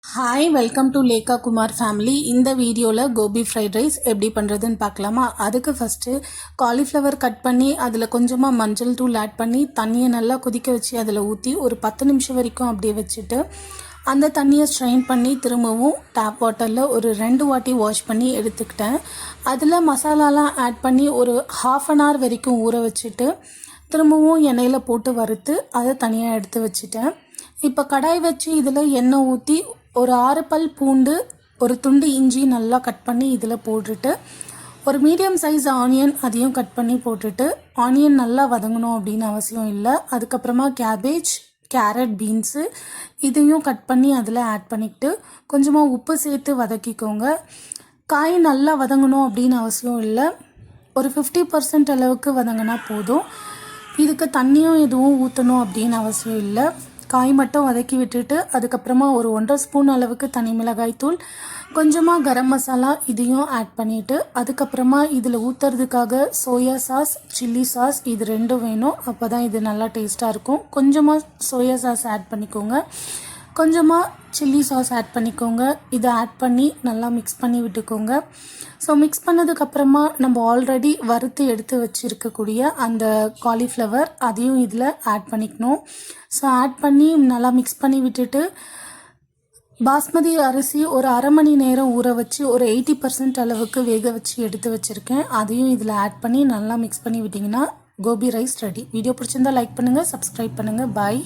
Hi welcome to Lekha Kumar family. இந்த வீடியோவில் Gopi fried rice எப்படி பண்ணுறதுன்னு பார்க்கலாமா? அதுக்கு ஃபஸ்ட்டு காலிஃப்ளவர் கட் பண்ணி அதில் கொஞ்சமாக மஞ்சள் தூள் ஆட் பண்ணி தண்ணியை நல்லா கொதிக்க வச்சு அதில் ஊற்றி ஒரு 10 நிமிஷம் வரைக்கும் அப்படியே வச்சுட்டு அந்த தண்ணியை ஸ்ட்ரெயின் பண்ணி திரும்பவும் டேப் வாட்டரில் ஒரு 2 வாட்டி வாஷ் பண்ணி எடுத்துக்கிட்டேன். அதில் மசாலாலாம் ஆட் பண்ணி ஒரு ½ அன் ஹவர் வரைக்கும் ஊற வச்சுட்டு திரும்பவும் எண்ணெயில் போட்டு வறுத்து அதை தனியாக எடுத்து வச்சுட்டேன். இப்போ கடாய் வச்சு இதில் எண்ணெய் ஊற்றி ஒரு 6 பல் பூண்டு, ஒரு துண்டு இஞ்சி நல்லா கட் பண்ணி இதில் போட்டுட்டு ஒரு மீடியம் சைஸ் ஆனியன் அதையும் கட் பண்ணி போட்டுட்டு, ஆனியன் நல்லா வதங்கணும் அப்படின்னு அவசியம் இல்லை. அதுக்கப்புறமா கேபேஜ், கேரட், பீன்ஸு இதையும் கட் பண்ணி அதில் ஆட் பண்ணிக்கிட்டு கொஞ்சமாக உப்பு சேர்த்து வதக்கிக்கோங்க. காய் நல்லா வதங்கணும் அப்படின்னு அவசியம் இல்லை, ஒரு 50% அளவுக்கு வதங்கினா போதும். இதுக்கு தண்ணியும் எதுவும் ஊற்றணும் அப்படின்னு அவசியம் இல்லை. காய் மட்டும் வதக்கி விட்டுட்டு அதுக்கப்புறமா ஒரு 1½ ஸ்பூன் அளவுக்கு தனி மிளகாய் தூள், கொஞ்சமாக கரம் மசாலா இதையும் ஆட் பண்ணிவிட்டு அதுக்கப்புறமா இதில் ஊற்றுறதுக்காக சோயா சாஸ், சில்லி சாஸ் இது 2 வேணும். அப்போ தான் இது நல்லா டேஸ்ட்டாக இருக்கும். கொஞ்சமாக சோயா சாஸ் ஆட் பண்ணிக்கோங்க, கொஞ்சமாக சில்லி சாஸ் ஆட் பண்ணிக்கோங்க. இதை ஆட் பண்ணி நல்லா மிக்ஸ் பண்ணி விட்டுக்கோங்க. ஸோ மிக்ஸ் பண்ணதுக்கப்புறமா நம்ம ஆல்ரெடி வறுத்து எடுத்து வச்சுருக்கக்கூடிய அந்த காலிஃப்ளவர் அதையும் இதில் ஆட் பண்ணிக்கணும். ஸோ ஆட் பண்ணி நல்லா மிக்ஸ் பண்ணி விட்டுட்டு பாஸ்மதி அரிசி ஒரு அரை மணி நேரம் ஊற வச்சு ஒரு 80% அளவுக்கு வேக வச்சு எடுத்து வச்சுருக்கேன். அதையும் இதில் ஆட் பண்ணி நல்லா மிக்ஸ் பண்ணி விட்டிங்கன்னா கோபி ரைஸ் ரெடி. வீடியோ பிடிச்சிருந்தா லைக் பண்ணுங்கள், சப்ஸ்கிரைப் பண்ணுங்கள். பாய்.